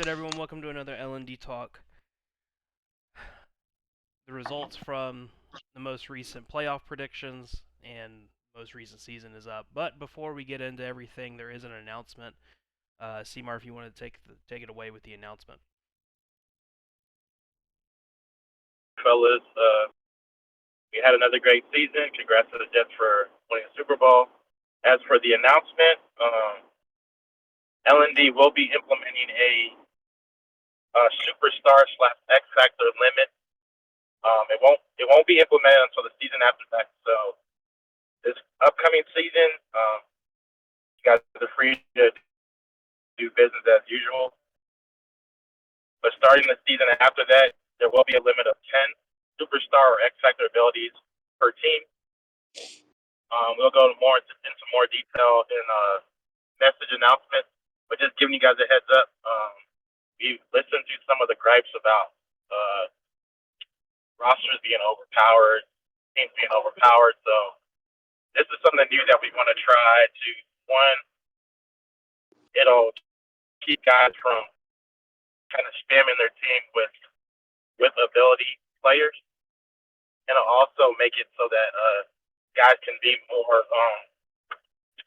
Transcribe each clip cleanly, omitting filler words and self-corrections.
good, everyone? Welcome to another LND Talk. The results from the most recent playoff predictions and most recent season is up. But before we get into everything, there is an announcement. Seymour, if you want to take it away with the announcement. Fellas, we had another great season. Congrats to the Jets for winning the Super Bowl. As for the announcement, LND will be implementing a superstar slash X Factor limit. It won't be implemented until the season after that. So this upcoming season, you guys are free to do business as usual. But starting the season after that, there will be a limit of 10 superstar or X Factor abilities per team. We'll go into more detail in a message announcement, but just giving you guys a heads up. We've listened to some of the gripes about rosters being overpowered, teams being overpowered. So this is something new that we want to try to one. It'll keep guys from kind of spamming their team with ability players, and it'll also make it so that guys can be more.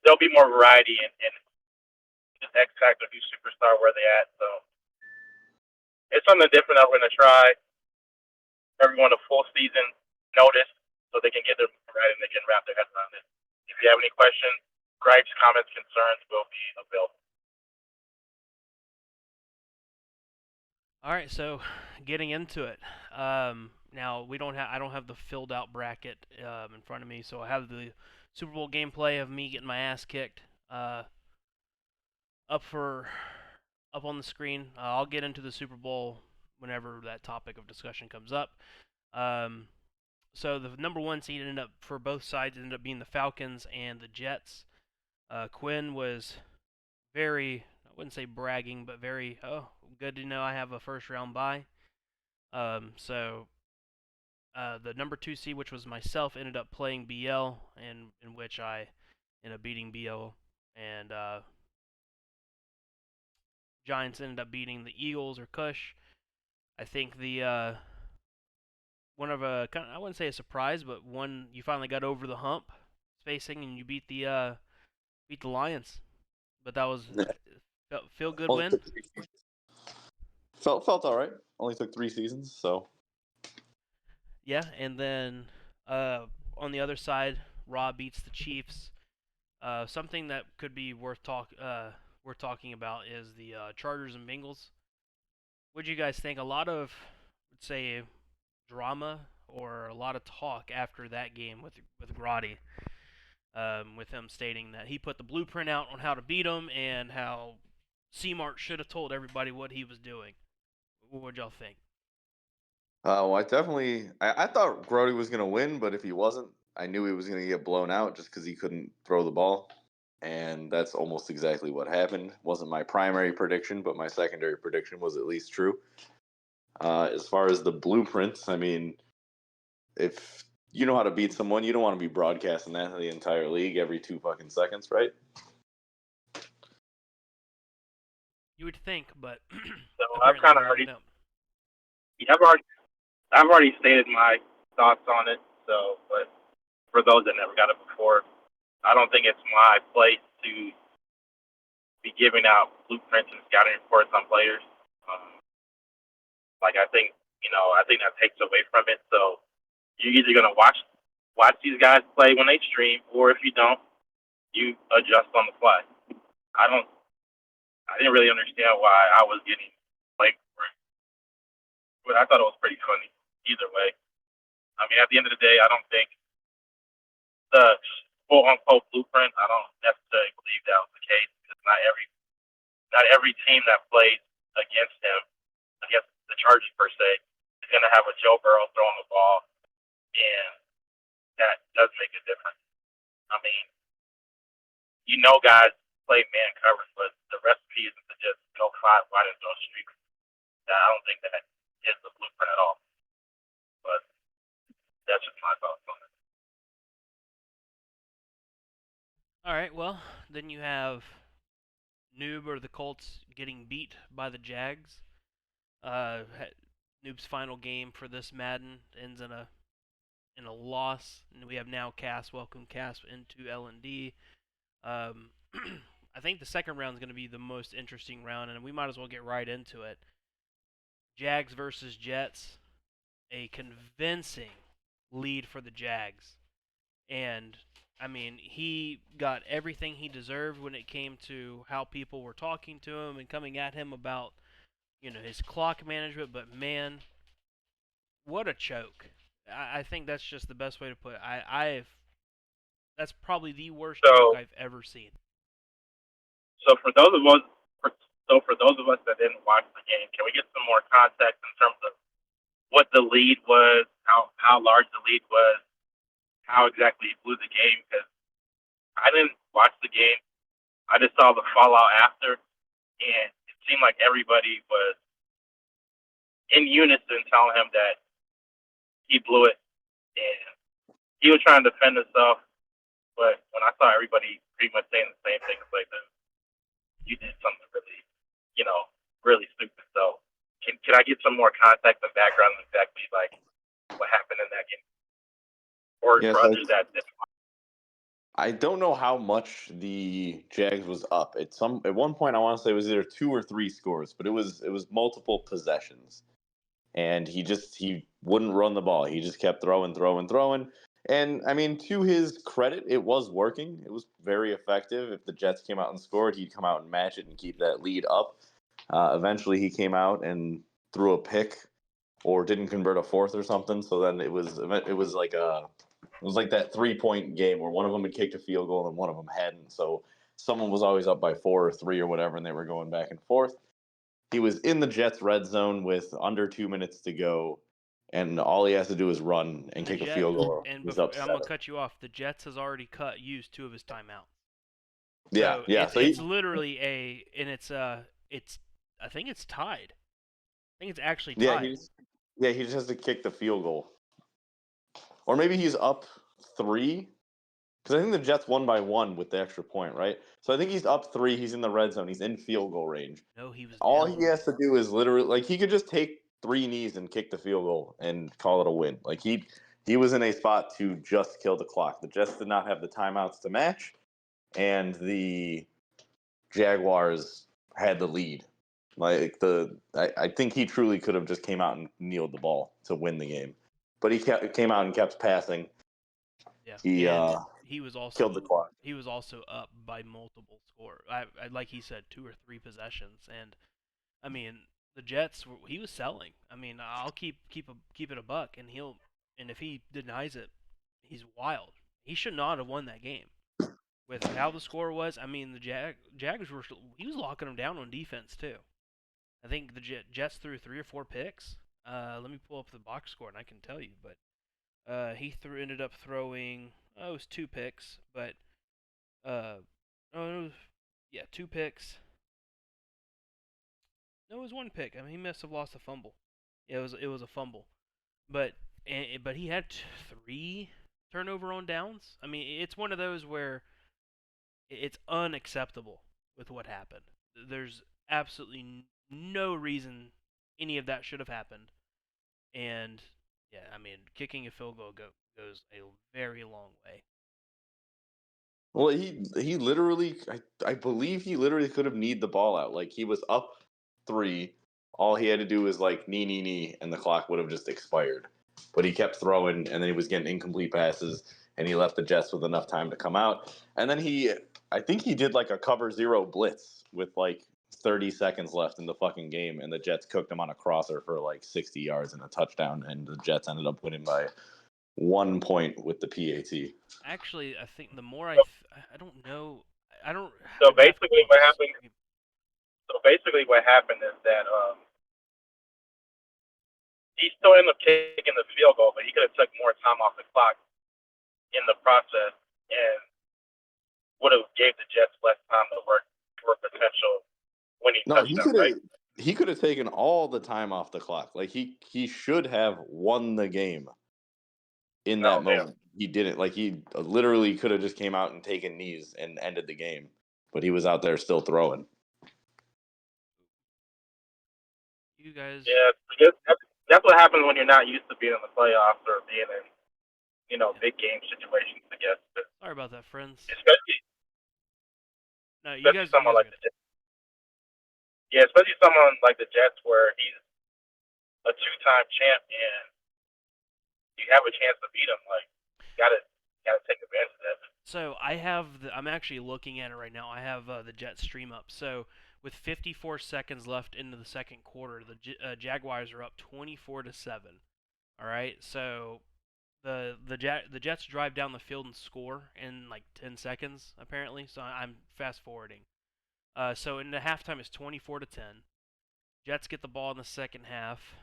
There'll be more variety in just X Factor, who's superstar, where they at. So it's something different that we're gonna try. Everyone a full season notice so they can get their right and they can wrap their heads around it. If you have any questions, gripes, comments, concerns will be available. All right, so getting into it. Now I don't have the filled out bracket in front of me, so I have the Super Bowl gameplay of me getting my ass kicked up on the screen. I'll get into the Super Bowl whenever that topic of discussion comes up. So the number one seed ended up for both sides ended up being the Falcons and the Jets. Quinn was very, I wouldn't say bragging, but very, good to know I have a first round bye. So the number two seed, which was myself, ended up playing BL, in which I ended up beating BL, and Giants ended up beating the Eagles or Cush. I think the one of a kind of, I wouldn't say a surprise, but one you finally got over the hump, spacing, and you beat the Lions. But that was feel good Only win. Felt all right. Only took 3 seasons, so Yeah, and then on the other side, Raw beats the Chiefs. Something that could be worth talking about is the Chargers and Bengals. What do you guys think? A lot of, let's say, drama or a lot of talk after that game with Grotti, with him stating that he put the blueprint out on how to beat him and how C-Mart should have told everybody what he was doing. What would y'all think? well, I thought Grody was gonna win, but if he wasn't, I knew he was gonna get blown out just because he couldn't throw the ball, and that's almost exactly what happened. Wasn't my primary prediction, but my secondary prediction was at least true. As far as the blueprints, I mean, if you know how to beat someone, you don't want to be broadcasting that to the entire league every 2 fucking seconds, right? You would think, but So I've apparently kind we of already already, know. yeah, I've already stated my thoughts on it. So, but for those that never got it before, I don't think it's my place to be giving out blueprints and scouting reports on players. Um, I think that takes away from it. So you're either gonna watch these guys play when they stream, or if you don't, you adjust on the fly. I don't. I didn't really understand why I was getting like, but I thought it was pretty funny. Either way, I mean, at the end of the day, I don't think the quote unquote blueprint. I don't necessarily believe that was the case because not every team that plays against him, against the Chargers per se, is going to have a Joe Burrow throwing the ball, and that does make a difference. I mean, guys play man coverage, but the recipe isn't to just go 5 wide and throw streaks. I don't think that is the blueprint at all. But that's just my thoughts on it. All right, well, then you have Noob or the Colts getting beat by the Jags. Uh, Noob's final game for this Madden ends in a loss, and we have now Cass. Welcome Cass into LND. Um, I think the second round is going to be the most interesting round, and we might as well get right into it. Jags versus Jets, a convincing lead for the Jags, and I mean he got everything he deserved when it came to how people were talking to him and coming at him about his clock management. But man, what a choke! I think that's just the best way to put it. I've That's probably the worst choke So, I've ever seen. so for those of us, for those of us that didn't watch the game, can we get some more context in terms of what the lead was, how large the lead was, how exactly he blew the game? Because I didn't watch the game. I just saw the fallout after, and it seemed like everybody was in unison telling him that he blew it, and he was trying to defend himself. But when I saw everybody pretty much saying the same thing, it's like, you did something really, you know, really stupid. So, can I get some more context and background on exactly like what happened in that game, or Yes, for others that didn't? I don't know how much the Jags was up. At one point I want to say it was either 2 or 3 scores, but it was multiple possessions. And he wouldn't run the ball. He just kept throwing, throwing, throwing. And I mean, to his credit, it was working. It was very effective. If the Jets came out and scored, he'd come out and match it and keep that lead up. Eventually, he came out and threw a pick or didn't convert a fourth or something. So then it was like that 3 point game where one of them had kicked a field goal and one of them hadn't. So someone was always up by 4 or 3 or whatever, and they were going back and forth. He was in the Jets red zone with under 2 minutes to go, and all he has to do is run and And the kick a Jet field goal. and He's before up I'm gonna 7. cut you off, the Jets has already used 2 of his timeouts. Yeah, So yeah. it's So it's he, literally it's I think it's tied. I think it's actually yeah, tied. he just has to kick the field goal, or maybe he's up 3 because I think the Jets won by 1 with the extra point, right? So I think he's up 3. He's in the red zone. He's in field goal range. No, he was All down he has 3. to do is literally like he could just take 3 knees and kick the field goal and call it a win. Like he was in a spot to just kill the clock. The Jets did not have the timeouts to match, and the Jaguars had the lead. I think he truly could have just came out and kneeled the ball to win the game, but came out and kept passing. Yeah, He and killed the clock. he was also up by multiple score. Like he said, 2 or 3 possessions, and I mean the Jets. He was selling. I mean, I'll keep it a buck, and if he denies it, he's wild. He should not have won that game. With how the score was, I mean the Jags were he was locking them down on defense too. I think the Jets threw 3 or 4 picks. Let me pull up the box score and I can tell you, but he ended up throwing it was 2 picks, but uh oh it was, yeah 2 picks. No, it was 1 pick. I mean he must have lost a fumble. Yeah, it was a fumble, but but he had 3 turnover on downs. I mean it's one of those where it's unacceptable with what happened. There's absolutely no reason any of that should have happened. And yeah, I mean, kicking a field goal goes a very long way. Well, he literally, I believe he literally could have kneed the ball out. Like he was up 3. All he had to do was like knee, and the clock would have just expired. But he kept throwing, and then he was getting incomplete passes, and he left the Jets with enough time to come out. And then I think he did like a cover 0 blitz with like 30 seconds left in the fucking game, and the Jets cooked him on a crosser for like 60 yards and a touchdown, and the Jets ended up winning by 1 point with the PAT. Actually, I think the more I don't know, I don't So I'd have to pull basically, up the. what happened is that he still ended up kicking the field goal, but he could have took more time off the clock in the process and would have gave the Jets less time to work for a potential winning No, touchdown, right? he could have taken all the time off the clock. Like he should have won the game in Oh that man. moment. He didn't. Like he literally could have just came out and taken knees and ended the game, but he was out there still throwing. You guys, Yeah, that's what happens when you're not used to being in the playoffs or being in yeah. big game situations. I guess, Sorry about that, friends. especially No, especially you someone guys are like good. the Jets. Yeah, especially someone like the Jets where he's a two-time champ and you have a chance to beat him. Like, gotta take advantage of that. So I'm actually looking at it right now. I have the Jets stream up. So with 54 seconds left into the second quarter, the Jaguars are up 24-7. All right. So the Jets drive down the field and score in like 10 seconds apparently. So I'm fast forwarding. So in the halftime it's 24-10. Jets get the ball in the second half.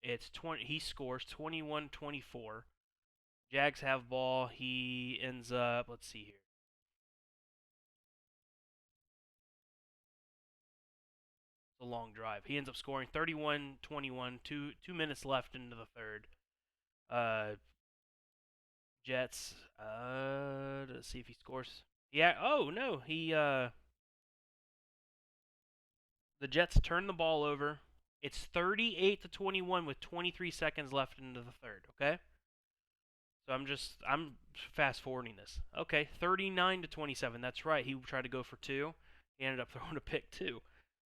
It's 20. He scores 21-24. Jags have ball. He ends up. Let's see here. It's a long drive. He ends up scoring 31-21. 2 minutes left into the third. Uh, Jets. Let's see if he scores. Yeah. Oh no. The Jets turn the ball over. It's 38-21 with 23 seconds left into the third. Okay. So I'm fast forwarding this. Okay, 39-27. That's right. He tried to go for two. He ended up throwing a pick too.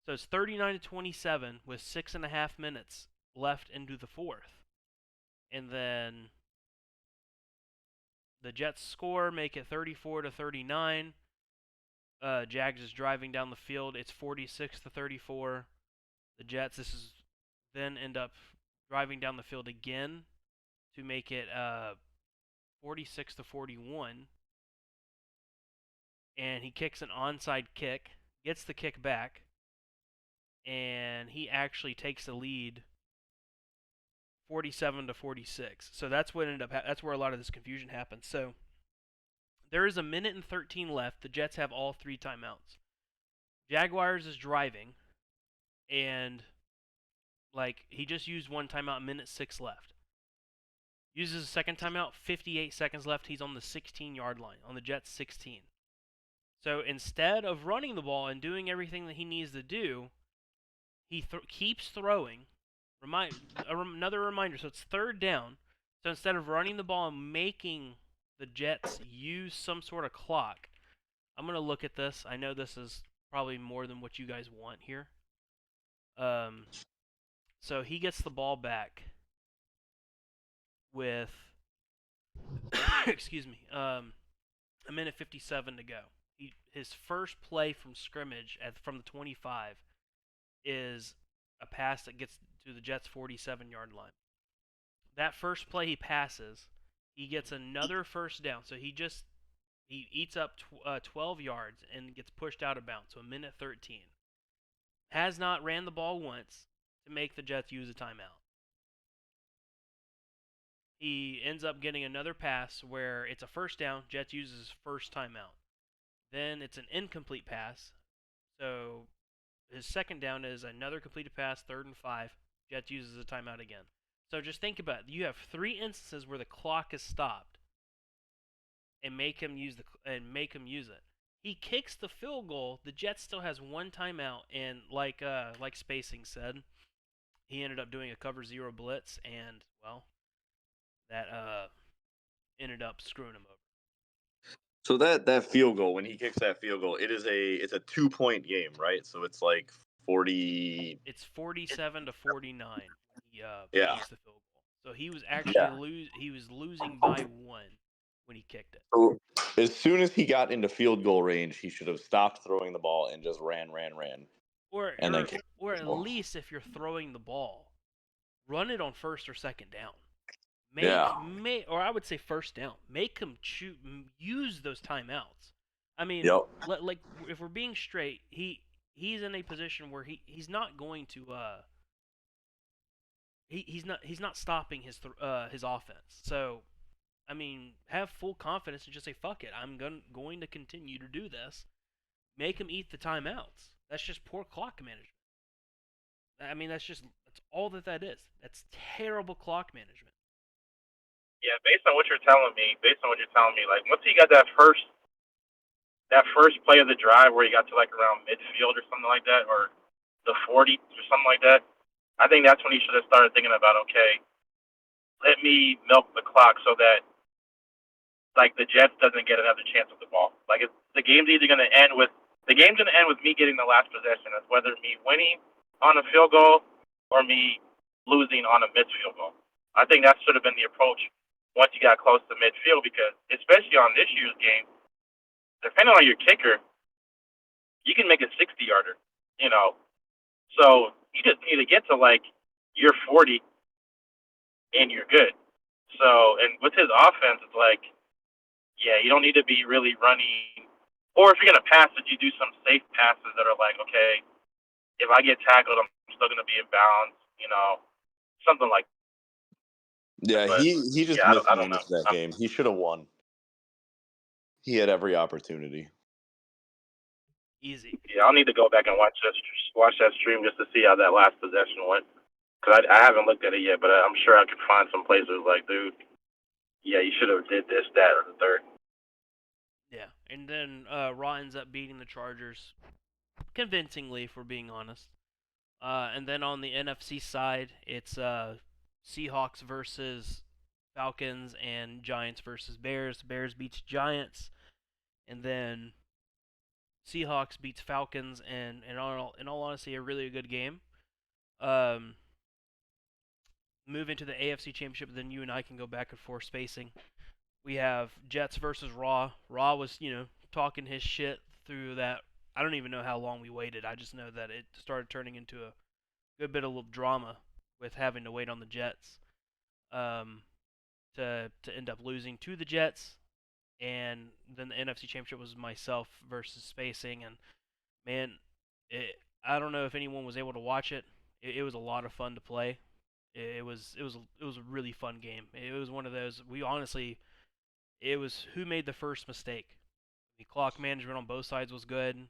So it's 39-27 with 6.5 minutes left into the fourth, and then the Jets score, make it 34-39. Jags is driving down the field. It's 46-34. The Jets then end up driving down the field again to make it 46-41. And he kicks an onside kick, gets the kick back, and he actually takes the lead 47-46. So that's what ended up that's where a lot of this confusion happened. So there is a minute and 13 left. The Jets have all three timeouts. Jaguars is driving, and like he just used one timeout, minute 6 left. Uses a second timeout, 58 seconds left. He's on the 16-yard line, on the Jets 16. So instead of running the ball and doing everything that he needs to do, he keeps throwing. Another reminder. So it's third down. So instead of running the ball and making the Jets use some sort of clock, I'm gonna look at this. I know this is probably more than what you guys want here. Um, so he gets the ball back with, excuse me, a minute 57 to go. His first play from scrimmage from the 25 is a pass that gets to the Jets' 47-yard line. That first play he passes, he gets another first down. So he eats up 12 yards and gets pushed out of bounds. So a minute 13. Has not ran the ball once to make the Jets use a timeout. He ends up getting another pass where it's a first down. Jets uses first timeout. Then it's an incomplete pass. So his second down is another completed pass, 3rd and 5. Jets uses a timeout again. So just think about it. You have 3 instances where the clock is stopped and make him use it. He kicks the field goal. The Jets still has one timeout, and like Spacing said, he ended up doing a cover 0 blitz, and well, that ended up screwing him over. So that field goal, when he kicks that field goal, it's a 2-point game, right? So it's like 40. It's 47-49 when he Yeah, makes the field goal. So he was actually yeah. he was losing by 1 when he kicked it. So as soon as he got into field goal range, he should have stopped throwing the ball and just ran, Or and then or kicked or the at ball. least if you're throwing the ball, run it on first or second down. Yeah. Or I would say first down. Make him use those timeouts. I mean, Yep. like if we're being straight, he's in a position where he's not going to he's not stopping his offense. So I mean, have full confidence and just say fuck it. I'm going to continue to do this. Make him eat the timeouts. That's just poor clock management. I mean, that's all that is. That's terrible clock management. Yeah, based on what you're telling me, like once he got that first play of the drive where he got to like around midfield or something like that, or the 40 or something like that, I think that's when he should have started thinking about, okay, let me milk the clock so that like the Jets doesn't get another chance with the ball. Like the game's either going to end with me getting the last possession, as whether me winning on a field goal or me losing on a missed field goal. I think that should have been the approach once you got close to midfield, because especially on this year's game, depending on your kicker, you can make a 60-yarder. You know, so you just need to get to like your 40 and you're good. So, and with his offense, it's like, yeah, you don't need to be really running. Or if you're gonna pass it, you do some safe passes that are like, okay, if I get tackled, I'm still gonna be in bounds. You know, something like that. Yeah, But he just yeah, I don't know. mismanaged that game. He should have won. He had every opportunity. Easy. Yeah, I'll need to go back and watch that stream just to see how that last possession went. Cause I haven't looked at it yet, but I'm sure I could find some places like, dude, yeah, you should have did this, that, or the third. Yeah, and then Raw ends up beating the Chargers convincingly, if we're being honest. And then on the NFC side, it's Seahawks versus Falcons and Giants versus Bears. Bears beats Giants, and then Seahawks beats Falcons, and in all honesty, a really good game. Um, Move into the AFC Championship, then you and I can go back and forth spacing. We have Jets versus Raw. Raw was, talking his shit through that. I don't even know how long we waited. I just know that it started turning into a good bit of little drama with having to wait on the Jets um, to end up losing to the Jets. And then the NFC Championship was myself versus Spacing. And man, I don't know if anyone was able to watch it. It was a lot of fun to play. It was a really fun game. It was one of those we honestly it was who made the first mistake. The clock management on both sides was good.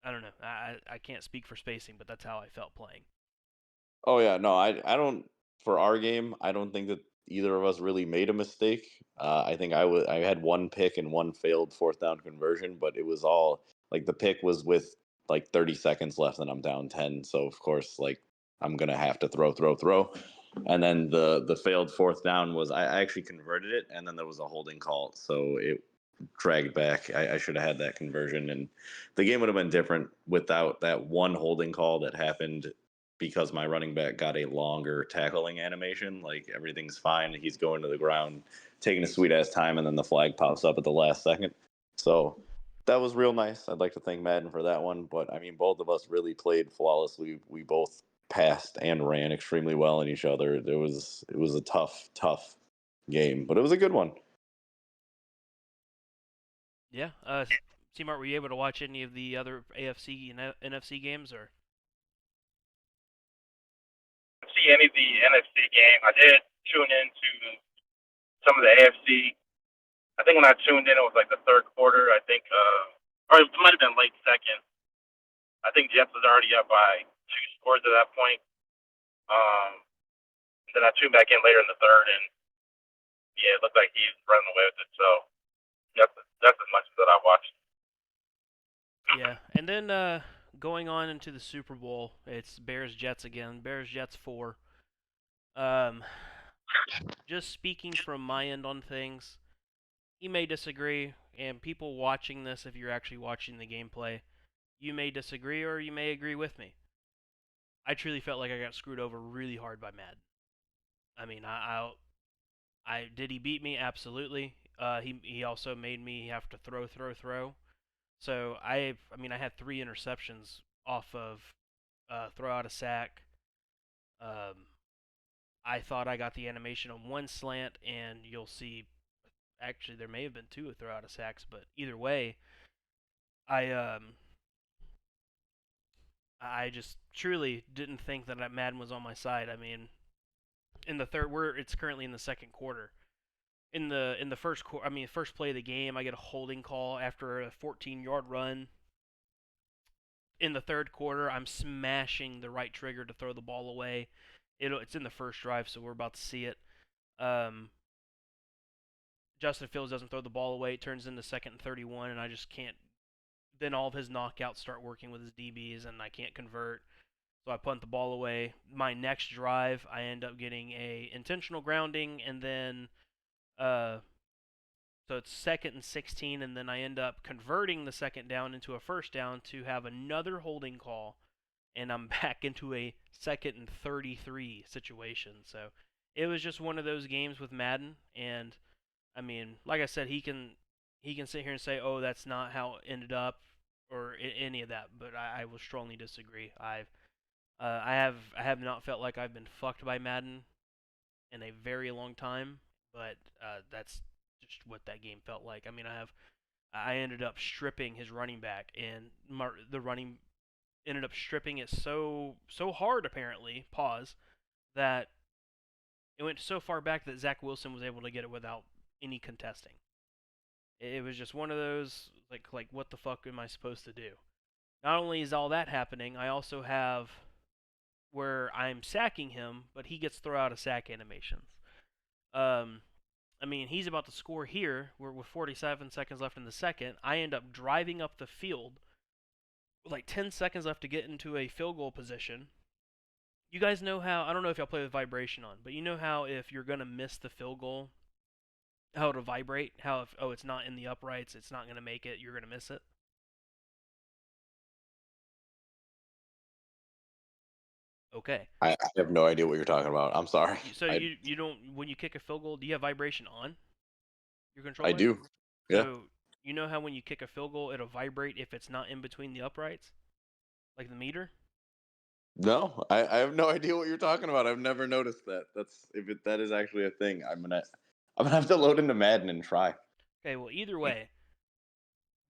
I don't know. I can't speak for Spacing, but that's how I felt playing. Oh yeah, no, I don't. For our game, I don't think that either of us really made a mistake. I think I had one pick and one failed fourth down conversion, but it was all like the pick was with like 30 seconds left and I'm down 10. So of course, like I'm gonna have to throw. And then the failed fourth down was I actually converted it, and then there was a holding call, so it dragged back. I should have had that conversion, and the game would have been different without that one holding call that happened because my running back got a longer tackling animation. Like everything's fine, he's going to the ground, taking a sweet ass time, and then the flag pops up at the last second. So that was real nice. I'd like to thank Madden for that one, but I mean, both of us really played flawlessly. We both passed and ran extremely well in each other. It was a tough game, but it was a good one. Yeah. C Mart, were you able to watch any of the other AFC and NFC games or? See any of the NFC game? I did tune into some of the AFC. I think when I tuned in, it was like the third quarter. I think, or it might have been late second. I think Jets was already up by two scores at that point. Um, then I tuned back in later in the third, and yeah, it looked like he's running away with it. So that's as much as that I watched. Yeah. And then going on into the Super Bowl, it's Bears Jets again. Bears Jets 4. Um, just speaking from my end on things, you may disagree, and people watching this, if you're actually watching the gameplay, you may disagree or you may agree with me. I truly felt like I got screwed over really hard by Madden. I mean, I did he beat me? Absolutely. He also made me have to throw. So I had 3 interceptions off of throw out a sack. Um, I thought I got the animation on one slant, and you'll see. Actually, there may have been two throw out of sacks, but either way, I um I just truly didn't think that Madden was on my side. I mean, in the third, it's currently in the second quarter. In the first play of the game, I get a holding call after a 14-yard run. In the third quarter, I'm smashing the right trigger to throw the ball away. It's in the first drive, so we're about to see it. Um, Justin Fields doesn't throw the ball away. It turns into second and 31, and I just can't. Then all of his knockouts start working with his DBs, and I can't convert. So I punt the ball away. My next drive, I end up getting a intentional grounding, and then uh, so it's 2nd and 16, and then I end up converting the second down into a first down to have another holding call, and I'm back into a 2nd and 33 situation. So it was just one of those games with Madden, and I mean, like I said, he can sit here and say, "Oh, that's not how it ended up," or any of that, but I will strongly disagree. I have not felt like I've been fucked by Madden in a very long time, but that's just what that game felt like. I mean, I ended up stripping his running back, and the running ended up stripping it so hard apparently. Pause that it went so far back that Zach Wilson was able to get it without any contesting. It was just one of those like what the fuck am I supposed to do? Not only is all that happening, I also have where I'm sacking him, but he gets throw out of sack animations. Um, I mean, he's about to score here. We're with 47 seconds left in the second. I end up driving up the field with like 10 seconds left to get into a field goal position. You guys know how, I don't know if y'all play with vibration on, but you know how if you're going to miss the field goal, how it'll vibrate? How if, oh, it's not in the uprights, it's not going to make it, you're going to miss it? Okay. I have no idea what you're talking about. I'm sorry. So I you don't, when you kick a field goal, do you have vibration on your I controller? do. Yeah. So you know how when you kick a field goal, it'll vibrate if it's not in between the uprights, like the meter. No, I have no idea what you're talking about. I've never noticed that. That is actually a thing. I'm gonna have to load into Madden and try. Okay, well either way,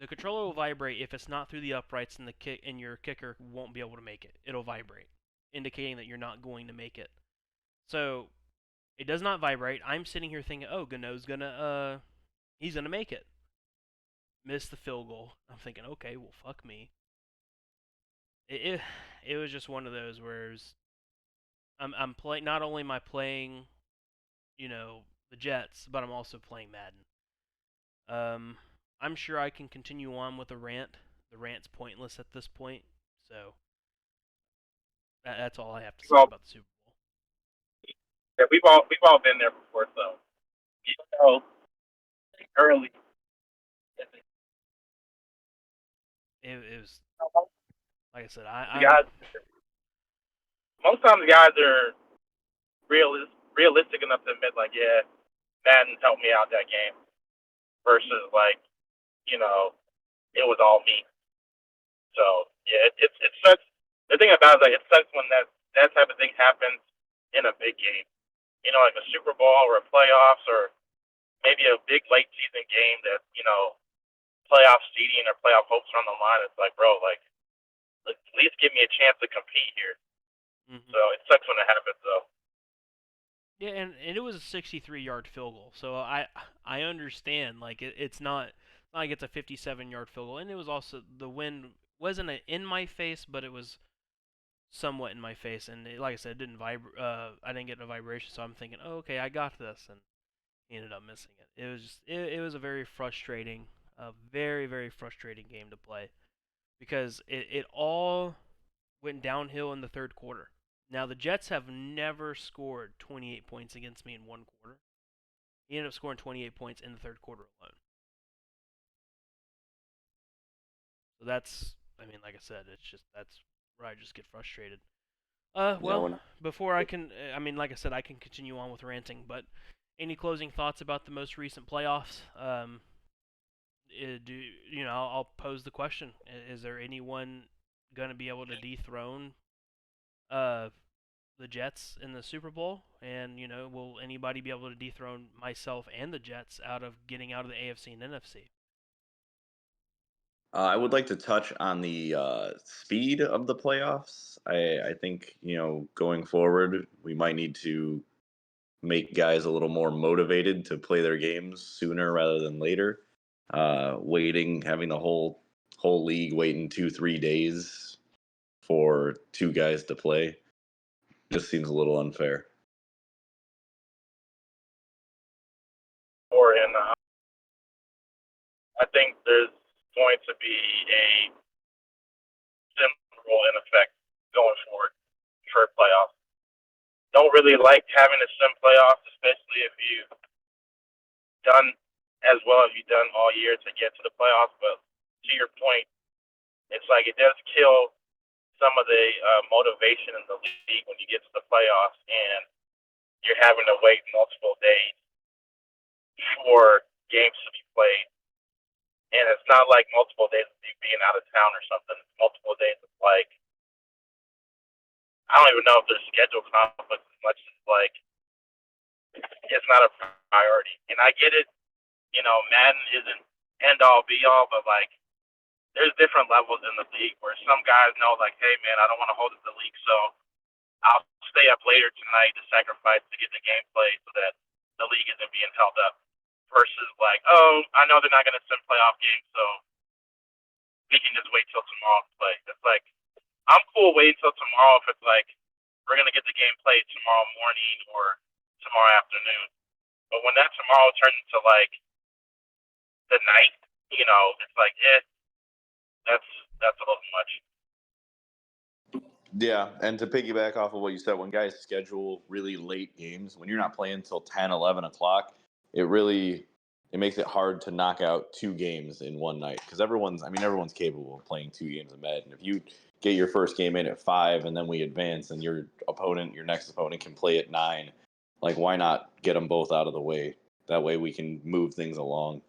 the controller will vibrate if it's not through the uprights, and the kick and your kicker won't be able to make it. It'll vibrate, indicating that you're not going to make it. So it does not vibrate. I'm sitting here thinking, oh, Gano's gonna he's gonna make it. Miss the field goal. I'm thinking, okay, well fuck me. It was just one of those where I'm playing. Not only am I playing, the Jets, but I'm also playing Madden. Um, I'm sure I can continue on with a rant. The rant's pointless at this point, so that's all I have to say Well, about the Super Bowl. yeah, we've all been there before. So you know, early, It was like I said, the I'm guys. Most times, the guys are realistic enough to admit, like, yeah, Madden helped me out that game. Versus, like, you know, it was all me. So yeah, it sucks. The thing about it, like, it sucks when that type of thing happens in a big game. You know, like a Super Bowl or a playoffs or maybe a big late season game that playoff seeding or playoff hopes are on the line. It's like, bro, like at least give me a chance to compete here. hmm So it sucks when it happens, though. yeah, and it was a 63-yard field goal, so I understand like it's not like it's a 57-yard field goal, and it was also the wind wasn't in my face, but it was somewhat in my face, and like I said, it didn't vibrate. I didn't get a vibration, so I'm thinking, oh, okay, I got this, and he ended up missing it. It was a very very frustrating game to play because it all went downhill in the third quarter. Now the Jets have never scored 28 points against me in one quarter. He ended up scoring 28 points in the third quarter alone. So that's, I mean, like I said, that's where I just get frustrated. Yeah, Well, when before I can, I mean, like I said, I can continue on with ranting, but any closing thoughts about the most recent playoffs? Do I'll pose the question: is there anyone going to be able to dethrone uh the Jets in the Super Bowl? And will anybody be able to dethrone myself and the Jets out of getting out of the AFC and NFC? I would like to touch on the speed of the playoffs. I think going forward we might need to make guys a little more motivated to play their games sooner rather than later. Having the whole league waiting 2-3 days for two guys to play just seems a little unfair. Or I think there's going to be a similar rule in effect going forward. for playoffs. Don't really like having to sim playoffs, especially if you've done as well as you've done all year to get to the playoffs. But to your point, it's like it does kill some of the motivation in the league when you get to the playoffs and you're having to wait multiple days for games to be played. And it's not like multiple days of you being out of town or something. It's multiple days of like, I don't even know if there's schedule conflicts as much as like it's not a priority. And I get it, Madden isn't end all be all, but like there's different levels in the league where some guys know like, hey man, I don't want to hold it the league, so I'll stay up later tonight to sacrifice to get the game played so that the league isn't being held up. Versus like, oh, I know they're not going to send playoff games, so we can just wait till tomorrow to play. It's like I'm cool waiting till tomorrow if it's like we're going to get the game played tomorrow morning or tomorrow afternoon. But when that tomorrow turns into like the night, it's like, that's a little much. Yeah, and to piggyback off of what you said, when guys schedule really late games, when you're not playing until 10, 11 o'clock, it makes it hard to knock out two games in one night because everyone's capable of playing two games of Madden. If you get your first game in at 5 and then we advance and your next opponent can play at 9, like why not get them both out of the way? That way we can move things along.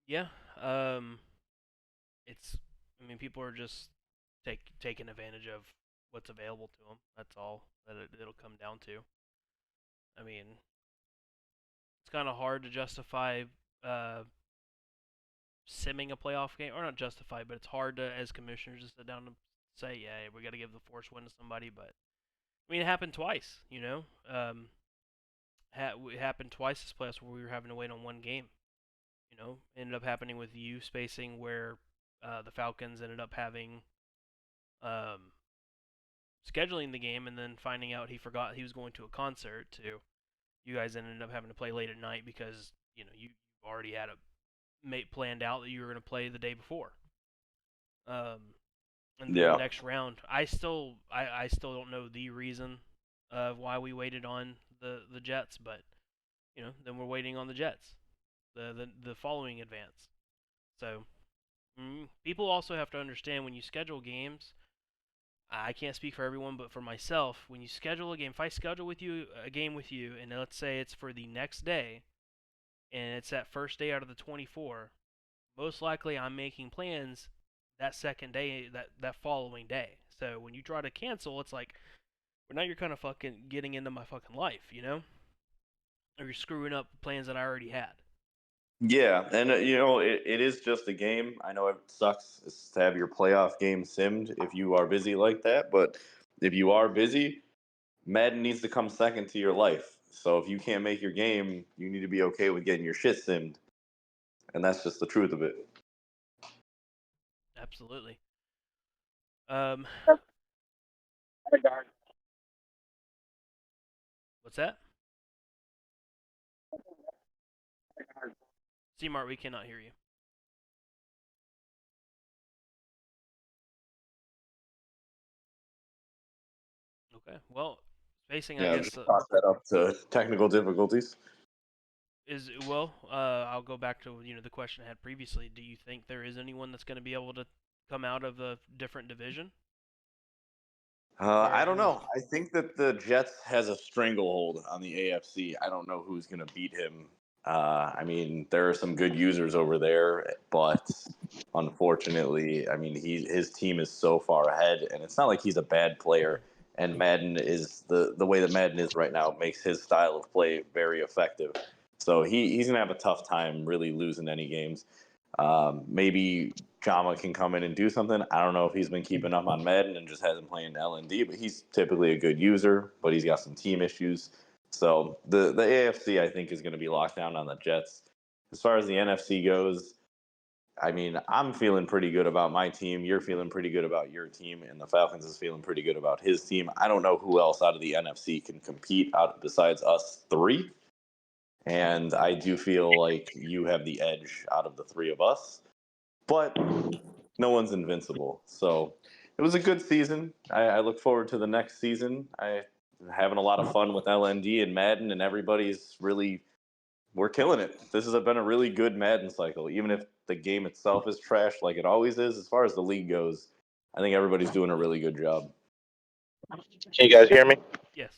Yeah. It's. I mean, people are just taking advantage of what's available to them. That's all that it'll come down to. I mean, it's kind of hard to justify uh, simming a playoff game, or not justify, but it's hard to, as commissioners, to sit down and say, yeah, we got to give the force win to somebody. But I mean, it happened twice. It happened twice this playoffs where we were having to wait on one game. Ended up happening with you spacing where the Falcons ended up having um, scheduling the game and then finding out he forgot he was going to a concert. To you guys ended up having to play late at night because you already had a mate planned out that you were going to play the day before. Um, and then the Yeah. next round, I still don't know the reason of why we waited on the Jets, but then we're waiting on the Jets, the following advance. So people also have to understand when you schedule games. I can't speak for everyone, but for myself, when you schedule a game, if I schedule with you a game with you, and let's say it's for the next day, and it's that first day out of the 24, most likely I'm making plans that second day, that following day. So when you try to cancel, it's like, well, now you're kind of fucking getting into my fucking life, or you're screwing up plans that I already had. Yeah, and it is just a game. I know it sucks to have your playoff game simmed if you are busy like that, but if you are busy, Madden needs to come second to your life. So if you can't make your game, you need to be okay with getting your shit simmed, and that's just the truth of it. Absolutely. Um, what's that? C Mart, we cannot hear you. Okay. Well, spacing, I Yeah, guess, just chalk that up to technical difficulties. is well. I'll go back to the question I had previously. Do you think there is anyone that's going to be able to come out of a different division? Or I don't know. I think that the Jets has a stranglehold on the AFC. I don't know who's going to beat him. I mean, there are some good users over there, but unfortunately, I mean, his team is so far ahead, and it's not like he's a bad player. And Madden is the way that Madden is right now makes his style of play very effective. So he's gonna have a tough time really losing any games. Maybe Jama can come in and do something. I don't know if he's been keeping up on Madden and just hasn't played LND, but he's typically a good user, but he's got some team issues. So the AFC I think is going to be locked down on the Jets. As far as the NFC goes, I mean, I'm feeling pretty good about my team. You're feeling pretty good about your team, and the Falcons is feeling pretty good about his team. I don't know who else out of the NFC can compete out besides us three. And I do feel like you have the edge out of the three of us. But No one's invincible. So it was a good season. I look forward to the next season. I having a lot of fun with LND and Madden, and everybody's really we're killing it. This has been a really good Madden cycle, even if the game itself is trash like it always is. As far as the league goes, I think everybody's doing a really good job. Can you guys hear me? Yes.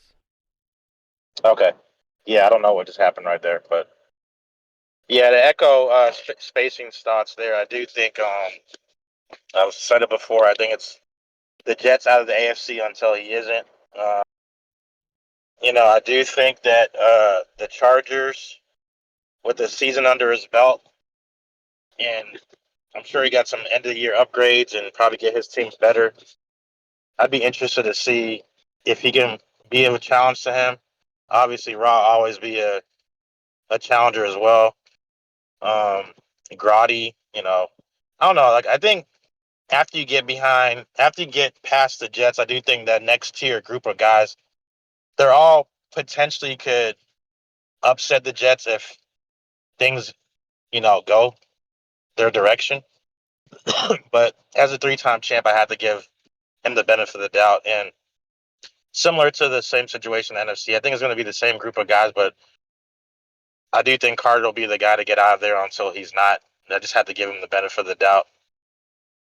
Okay. Yeah, I don't know what just happened right there, but yeah, to echo spacing thoughts there, I do think I've said it before. I think it's the Jets out of the AFC until he isn't. Uh, I do think that the Chargers, with the season under his belt, and I'm sure he got some end of the year upgrades and probably get his teams better. I'd be interested to see if he can be of a challenge to him. Obviously, Raw always be a challenger as well. Um, Grotty, I don't know. Like I think after you get past the Jets, I do think that next tier group of guys, they're all potentially could upset the Jets if things, go their direction. But as a three-time champ, I have to give him the benefit of the doubt. And similar to the same situation in the NFC, I think it's going to be the same group of guys, but I do think Carter will be the guy to get out of there until he's not. I just have to give him the benefit of the doubt.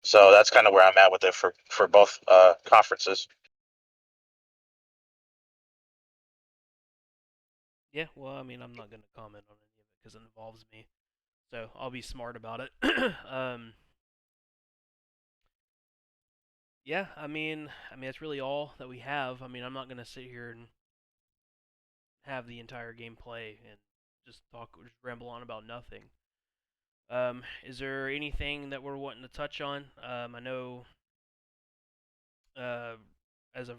So that's kind of where I'm at with it for both conferences. Yeah. Well, I mean, I'm not gonna comment on any of it because it involves me, so I'll be smart about it. Yeah. I mean, that's really all that we have. I mean, I'm not gonna sit here and have the entire gameplay and just ramble on about nothing. Is there anything that we're wanting to touch on? I know, uh, as of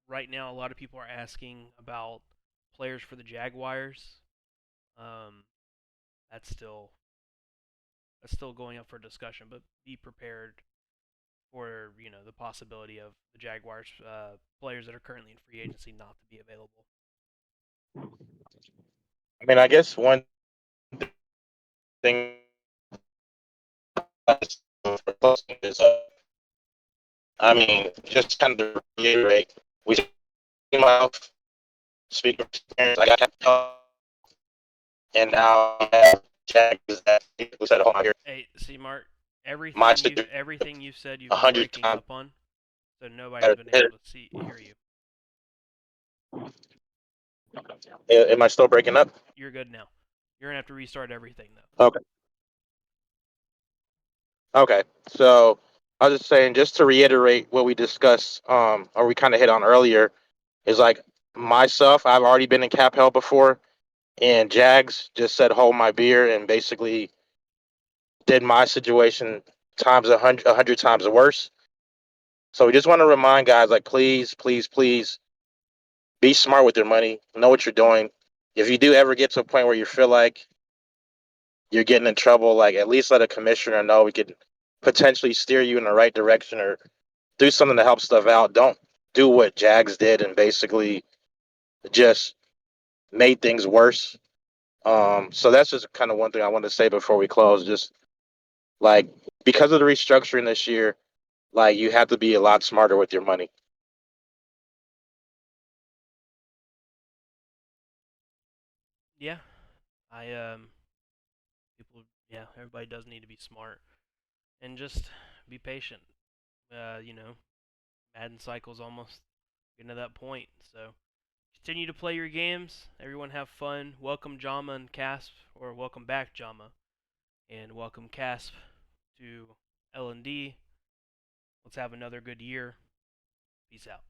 right now, a lot of people are asking about players for the Jaguars. Um, that's still that's still going up for discussion, but be prepared for the possibility of the Jaguars players that are currently in free agency not to be available. I mean, I guess one thing is, I mean, just kind of reiterate, we came out, speaking of experience, I got and now I have Jags that was at home here. Hey, see, Mark, My everything you've said, you've a been hundred breaking times up on, so nobody's better. been able to hear you. Am I still breaking up? You're good now. You're gonna have to restart everything though. Okay. Okay. So I was just saying, just to reiterate what we discussed, or we kind of hit on earlier, is like myself, I've already been in cap hell before, and Jags just said hold my beer and basically did my situation times a hundred times worse. So we just want to remind guys, like, please, please, please be smart with your money. Know what you're doing. If you do ever get to a point where you feel like you're getting in trouble, like at least let a commissioner know we could potentially steer you in the right direction or do something to help stuff out. Don't do what Jags did and basically just made things worse. So that's just kind of one thing I wanted to say before we close. Just like because of the restructuring this year, like you have to be a lot smarter with your money. Yeah, I people, yeah, everybody does need to be smart and just be patient. Madden cycle's almost getting to that point, so continue to play your games. Everyone have fun. Welcome Jama and Casp, or welcome back Jama, and welcome Casp to LND. Let's have another good year. Peace out.